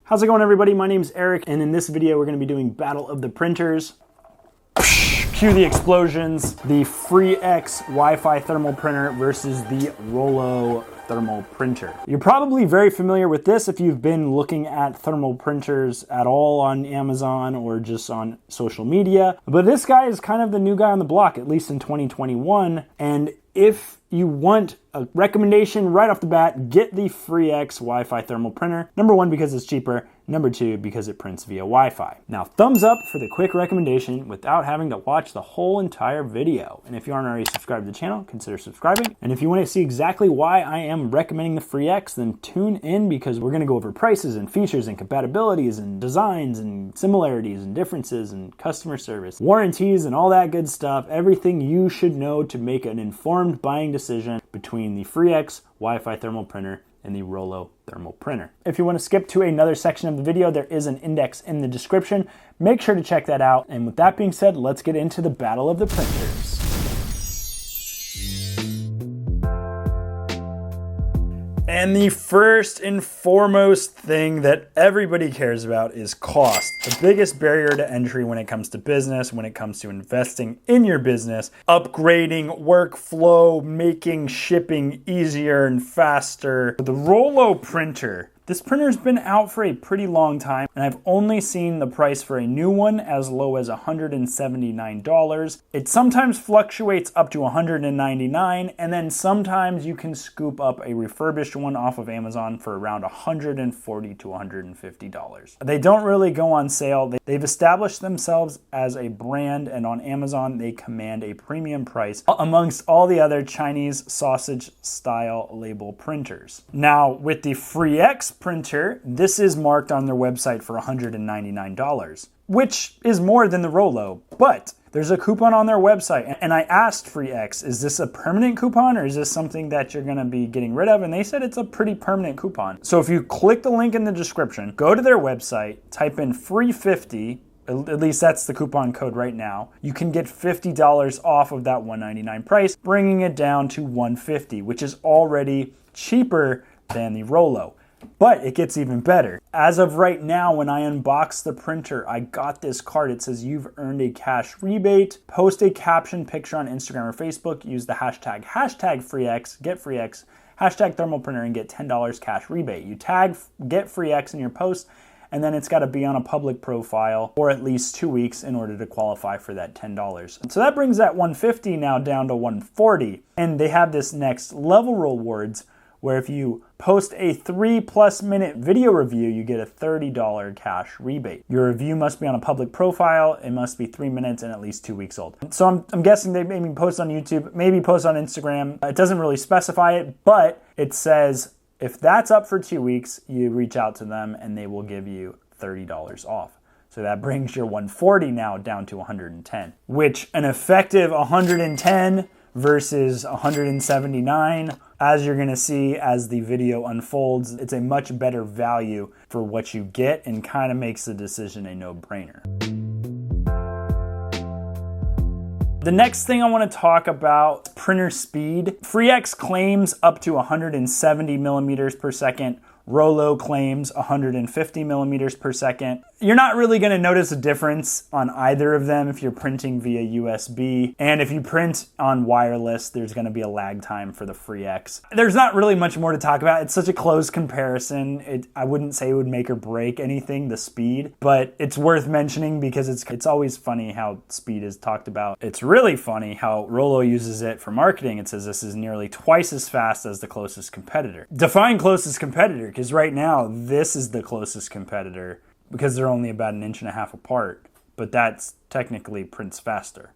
How's it going, everybody? My name's Eric, and in this video we're going to be doing Battle of the Printers. Cue the explosions. The FreeX Wi-Fi thermal printer versus the Rollo thermal printer. You're probably very familiar with this if you've been looking at thermal printers at all on Amazon or just on social media. But this guy is kind of the new guy on the block, at least in 2021. And if you want a recommendation right off the bat, get the FreeX Wi-Fi thermal printer. Number one, because it's cheaper. Number two, because it prints via Wi-Fi. Now, thumbs up for the quick recommendation without having to watch the whole entire video. And if you aren't already subscribed to the channel, consider subscribing. And if you want to see exactly why I am recommending the FreeX, then tune in, because we're going to go over prices and features and compatibilities and designs and similarities and differences and customer service, warranties and all that good stuff. Everything you should know to make an informed buying decision between the FreeX Wi-Fi thermal printer and the Rollo thermal printer. If you want to skip to another section of the video, there is an index in the description. Make sure to check that out. And with that being said, let's get into the Battle of the Printers. And the first and foremost thing that everybody cares about is cost. The biggest barrier to entry when it comes to business, when it comes to investing in your business, upgrading workflow, making shipping easier and faster. The Rollo printer. This printer's been out for a pretty long time, and I've only seen the price for a new one as low as $179. It sometimes fluctuates up to $199, and then sometimes you can scoop up a refurbished one off of Amazon for around $140 to $150. They don't really go on sale. They've established themselves as a brand, and on Amazon they command a premium price amongst all the other Chinese sausage style label printers. Now, with the FreeX printer, this is marked on their website for $199, which is more than the Rollo, but there's a coupon on their website. And I asked FreeX, is this a permanent coupon or is this something that you're gonna be getting rid of? And they said it's a pretty permanent coupon. So if you click the link in the description, go to their website, type in free50, at least that's the coupon code right now, you can get $50 off of that $199 price, bringing it down to $150, which is already cheaper than the Rollo. But it gets even better. As of right now, when I unboxed the printer, I got this card. It says you've earned a cash rebate. Post a caption picture on Instagram or Facebook. Use the hashtag FreeX, get FreeX, hashtag thermal printer, and get $10 cash rebate. You tag get FreeX in your post, and then it's got to be on a public profile for at least 2 weeks in order to qualify for that $10. So that brings that $150 now down to $140. And they have this next level rewards, where if you post a 3+ minute video review, you get a $30 cash rebate. Your review must be on a public profile, it must be 3 minutes and at least 2 weeks old. So I'm guessing they maybe post on YouTube, maybe post on Instagram. It doesn't really specify it, but it says if that's up for 2 weeks, you reach out to them and they will give you $30 off. So that brings your $140 now down to $110, which an effective $110 versus $179. As you're gonna see as the video unfolds, it's a much better value for what you get and kind of makes the decision a no-brainer. The next thing I want to talk about, printer speed. FreeX claims up to 170 millimeters per second. Rollo claims 150 millimeters per second. You're not really going to notice a difference on either of them if you're printing via USB. And if you print on wireless, there's going to be a lag time for the FreeX. There's not really much more to talk about. It's such a close comparison. I wouldn't say it would make or break anything, the speed, but it's worth mentioning because it's always funny how speed is talked about. It's really funny how Rollo uses it for marketing. It says this is nearly twice as fast as the closest competitor. Define closest competitor, because right now this is the closest competitor because they're only about 1.5 inches apart, but that's technically prints faster.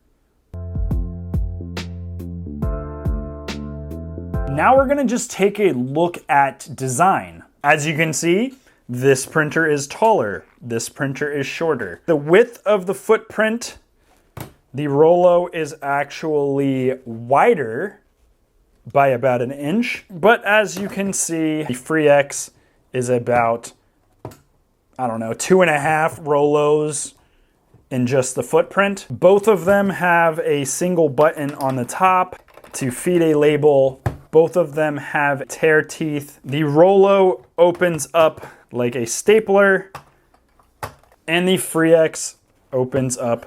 Now we're gonna just take a look at design. As you can see, this printer is taller, this printer is shorter. The width of the footprint, the Rollo is actually wider by about 1 inch, but as you can see, the FreeX is about, 2.5 Rollos in just the footprint. Both of them have a single button on the top to feed a label Both of them have tear teeth. The Rollo opens up like a stapler, and the FreeX opens up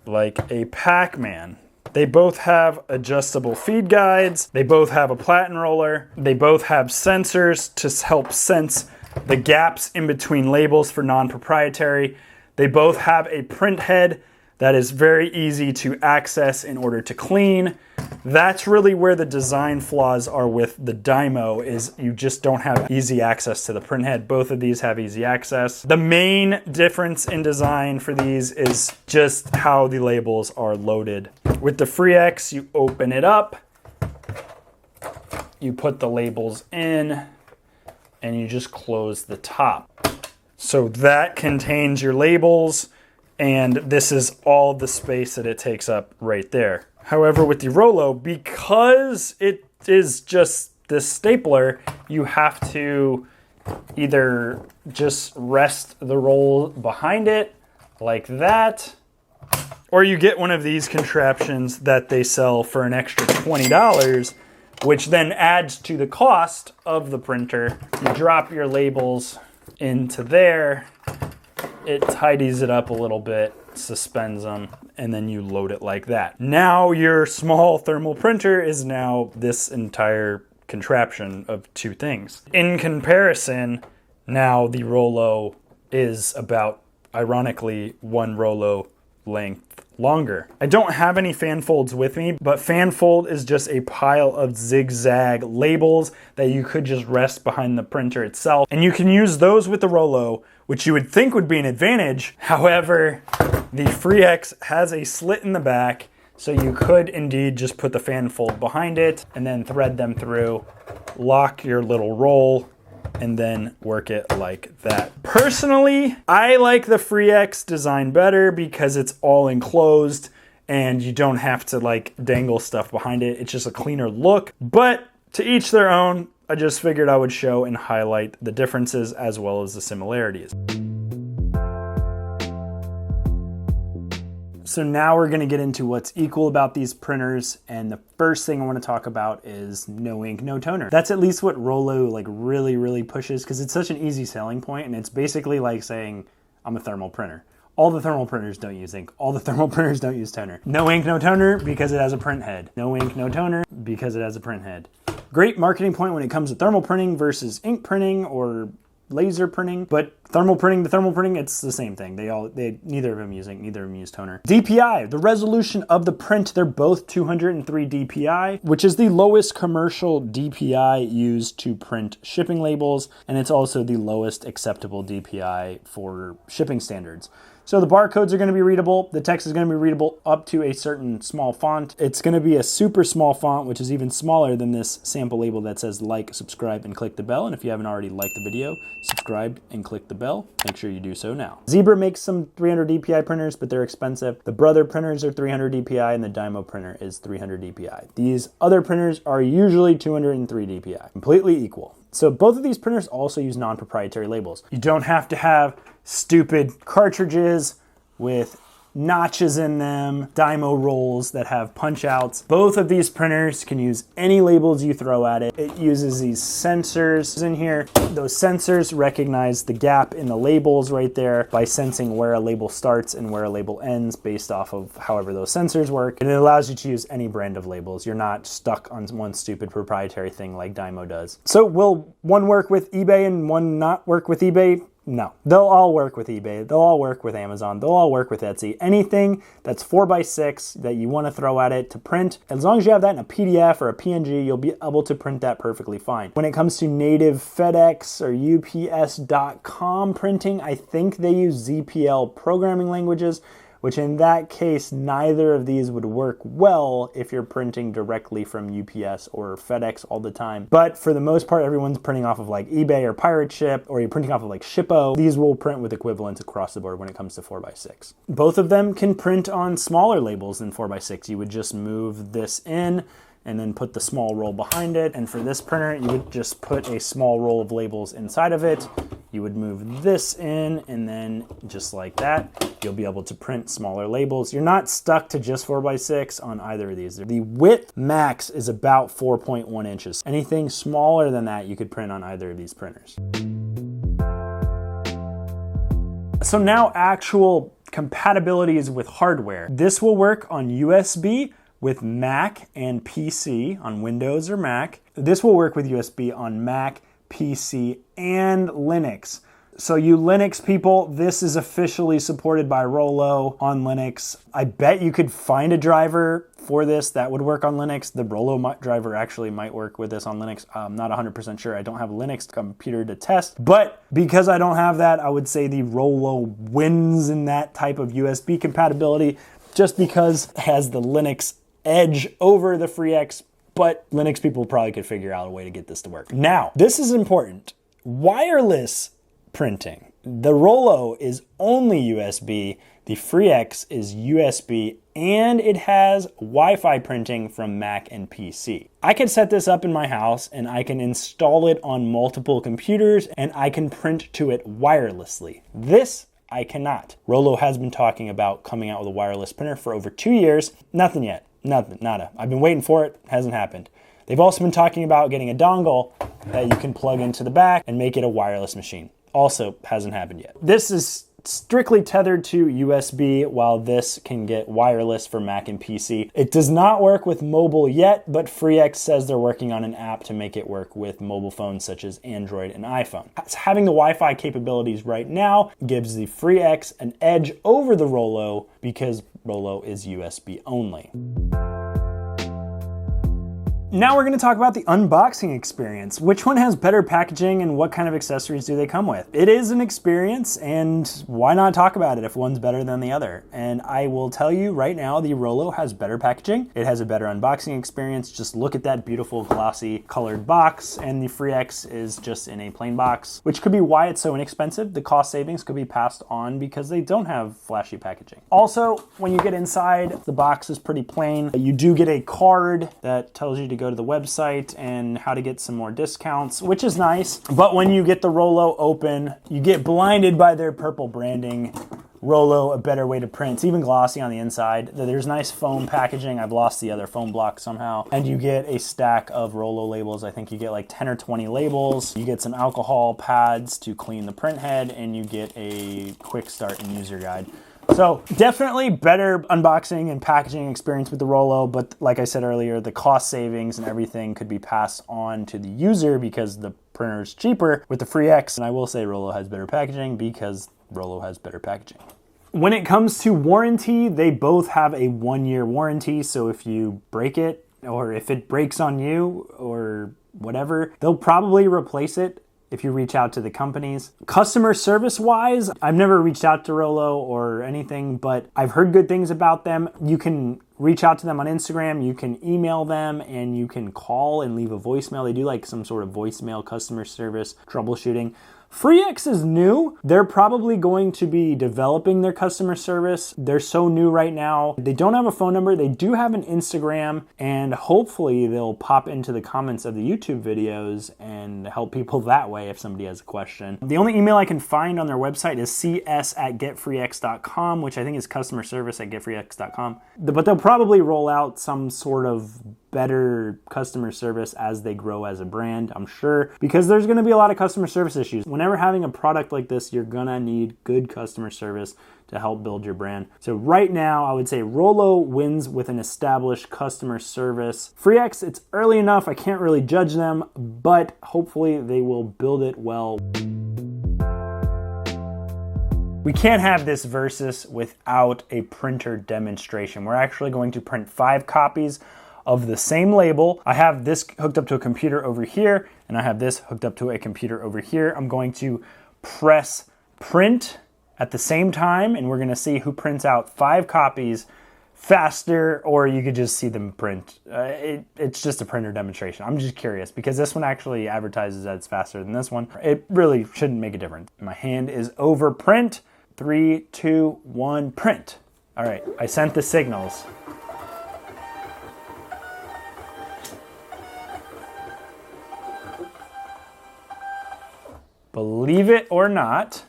like a Pac-Man. They both have adjustable feed guides. They both have a platen roller. They both have sensors to help sense the gaps in between labels for non-proprietary. They both have a print head that is very easy to access in order to clean. That's really where the design flaws are with the Dymo, is you just don't have easy access to the print head. Both of these have easy access. The main difference in design for these is just how the labels are loaded. With the FreeX, you open it up, you put the labels in, and you just close the top. So that contains your labels, and this is all the space that it takes up right there. However, with the Rollo, because it is just this stapler, you have to either just rest the roll behind it like that, or you get one of these contraptions that they sell for an extra $20, which then adds to the cost of the printer. You drop your labels into there, it tidies it up a little bit, suspends them, and then you load it like that. Now your small thermal printer is now this entire contraption of two things. In comparison, now the Rollo is about, ironically, one Rollo length longer. I don't have any fan folds with me, but fan fold is just a pile of zigzag labels that you could just rest behind the printer itself. And you can use those with the Rollo, which you would think would be an advantage. However, the FreeX has a slit in the back, so you could indeed just put the fan fold behind it and then thread them through, lock your little roll, and then work it like that. Personally, I like the FreeX design better because it's all enclosed and you don't have to like dangle stuff behind it. It's just a cleaner look, but to each their own. I just figured I would show and highlight the differences as well as the similarities. So now we're going to get into what's equal about these printers, and the first thing I want to talk about is no ink, no toner. That's at least what Rollo like really pushes, because it's such an easy selling point, and it's basically like saying I'm a thermal printer. All the thermal printers don't use ink. All the thermal printers don't use toner. No ink, no toner because it has a print head. No ink, no toner because it has a print head. Great marketing point when it comes to thermal printing versus ink printing or laser printing, but thermal printing to thermal printing, it's the same thing. Neither of them use ink, neither of them use toner. DPI, the resolution of the print, they're both 203 DPI, which is the lowest commercial DPI used to print shipping labels, and it's also the lowest acceptable DPI for shipping standards. So the barcodes are going to be readable. The text is going to be readable up to a certain small font. It's going to be a super small font, which is even smaller than this sample label that says like, subscribe, and click the bell. And if you haven't already liked the video, subscribed, and click the bell, make sure you do so now. Zebra makes some 300 DPI printers, but they're expensive. The Brother printers are 300 DPI, and the Dymo printer is 300 DPI. These other printers are usually 203 DPI, completely equal. So both of these printers also use non-proprietary labels. You don't have to have stupid cartridges with notches in them, Dymo rolls that have punch outs. Both of these printers can use any labels you throw at it. It uses these sensors in here. Those sensors recognize the gap in the labels right there by sensing where a label starts and where a label ends based off of however those sensors work. And it allows you to use any brand of labels. You're not stuck on one stupid proprietary thing like Dymo does. So will one work with eBay and one not work with eBay? No, they'll all work with eBay. They'll all work with Amazon. They'll all work with Etsy. Anything that's 4x6 that you want to throw at it to print, as long as you have that in a PDF or a PNG, you'll be able to print that perfectly fine. When it comes to native Fedex or UPS.com printing, I think they use ZPL programming languages, which in that case, neither of these would work well if you're printing directly from UPS or FedEx all the time. But for the most part, everyone's printing off of like eBay or Pirate Ship, or you're printing off of like Shippo. These will print with equivalents across the board when it comes to 4x6. Both of them can print on smaller labels than 4x6. You would just move this in and then put the small roll behind it. And for this printer, you would just put a small roll of labels inside of it. You would move this in, and then just like that, you'll be able to print smaller labels. You're not stuck to just 4x6 on either of these. The width max is about 4.1 inches. Anything smaller than that, you could print on either of these printers. So now actual compatibilities with hardware. This will work on USB with Mac and PC on Windows or Mac. This will work with USB on Mac, PC, and Linux. So you Linux people, this is officially supported by Rollo on Linux. I bet you could find a driver for this that would work on Linux. The Rollo driver actually might work with this on Linux. I'm not 100% sure. I don't have a Linux computer to test, but because I don't have that, I would say the Rollo wins in that type of USB compatibility just because it has the Linux edge over the FreeX, but Linux people probably could figure out a way to get this to work. Now, this is important. Wireless printing. The Rollo is only USB, the FreeX is USB, and it has Wi-Fi printing from Mac and PC. I can set this up in my house and I can install it on multiple computers and I can print to it wirelessly. This I cannot. Rollo has been talking about coming out with a wireless printer for over 2 years. Nothing yet. Nothing. Nada. I've been waiting for it. Hasn't happened. They've also been talking about getting a dongle that you can plug into the back and make it a wireless machine. Also hasn't happened yet. This is strictly tethered to USB, while this can get wireless for Mac and PC. It does not work with mobile yet, but FreeX says they're working on an app to make it work with mobile phones such as Android and iPhone. Having the Wi-Fi capabilities right now gives the FreeX an edge over the Rollo because Rollo is USB only. Now we're going to talk about the unboxing experience. Which one has better packaging and what kind of accessories do they come with? It is an experience, and why not talk about it if one's better than the other? And I will tell you right now, the Rollo has better packaging. It has a better unboxing experience. Just look at that beautiful glossy colored box, and the FreeX is just in a plain box, which could be why it's so inexpensive. The cost savings could be passed on because they don't have flashy packaging. Also, when you get inside, the box is pretty plain. You do get a card that tells you to go to the website and how to get some more discounts, which is nice. But when you get the Rollo open, you get blinded by their purple branding. Rollo, a better way to print. It's even glossy on the inside. There's nice foam packaging. I've lost the other foam block somehow. And you get a stack of Rollo labels. I think you get like 10 or 20 labels. You get some alcohol pads to clean the print head, and you get a quick start and user guide. So definitely better unboxing and packaging experience with the Rollo, but like I said earlier, the cost savings and everything could be passed on to the user because the printer is cheaper with the FreeX. And I will say Rollo has better packaging because Rollo has better packaging. When it comes to warranty, they both have a 1-year warranty. So if you break it, or if it breaks on you or whatever, they'll probably replace it if you reach out to the companies. Customer service wise, I've never reached out to Rollo or anything, but I've heard good things about them. You can reach out to them on Instagram, you can email them, and you can call and leave a voicemail. They do like some sort of voicemail customer service troubleshooting. FreeX is new. They're probably going to be developing their customer service. They're so new right now. They don't have a phone number. They do have an Instagram, and hopefully they'll pop into the comments of the YouTube videos and help people that way if somebody has a question. The only email I can find on their website is cs@getfreex.com, which I think is customer service at getfreex.com. But they'll probably roll out some sort of better customer service as they grow as a brand, I'm sure, because there's going to be a lot of customer service issues. Whenever having a product like this, you're going to need good customer service to help build your brand. So right now, I would say Rollo wins with an established customer service. FreeX, it's early enough, I can't really judge them, but hopefully they will build it well. We can't have this Versus without a printer demonstration. We're actually going to print 5 copies of the same label. I have this hooked up to a computer over here, and I have this hooked up to a computer over here. I'm going to press print at the same time, and we're gonna see who prints out 5 copies faster, or you could just see them print. It's just a printer demonstration. I'm just curious because this one actually advertises that it's faster than this one. It really shouldn't make a difference. My hand is over print. 3, 2, 1, print. All right, I sent the signals. believe it or not,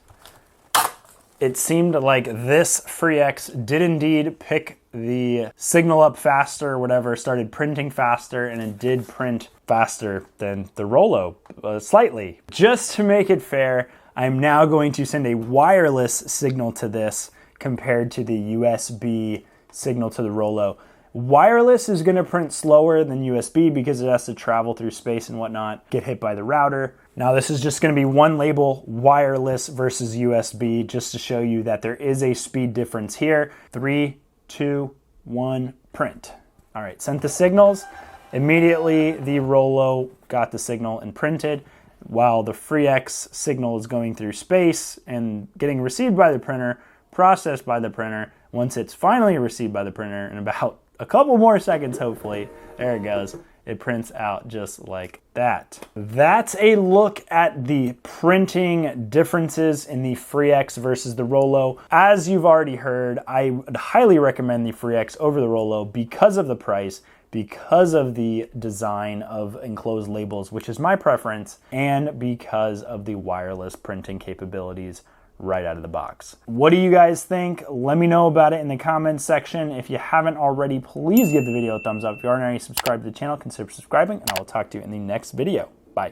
it seemed like this FreeX did indeed pick the signal up faster, whatever, started printing faster, and it did print faster than the Rollo, slightly. Just to make it fair, I'm now going to send a wireless signal to this compared to the USB signal to the Rollo. Wireless is going to print slower than USB because it has to travel through space and whatnot, get hit by the router. Now this is just going to be one label, wireless versus USB, just to show you that there is a speed difference here. 3, 2, 1, print. All right, sent the signals. Immediately the Rollo got the signal and printed, while the FreeX signal is going through space and getting received by the printer, processed by the printer. Once it's finally received by the printer in about a couple more seconds, hopefully, there it goes. It prints out just like that. That's a look at the printing differences in the FreeX versus the Rollo. As you've already heard, I would highly recommend the FreeX over the Rollo because of the price, because of the design of enclosed labels, which is my preference, and because of the wireless printing capabilities right out of the box. What do you guys think? Let me know about it in the comments section. If you haven't already, please give the video a thumbs up. If you aren't already subscribed to the channel, consider subscribing, and I will talk to you in the next video. Bye.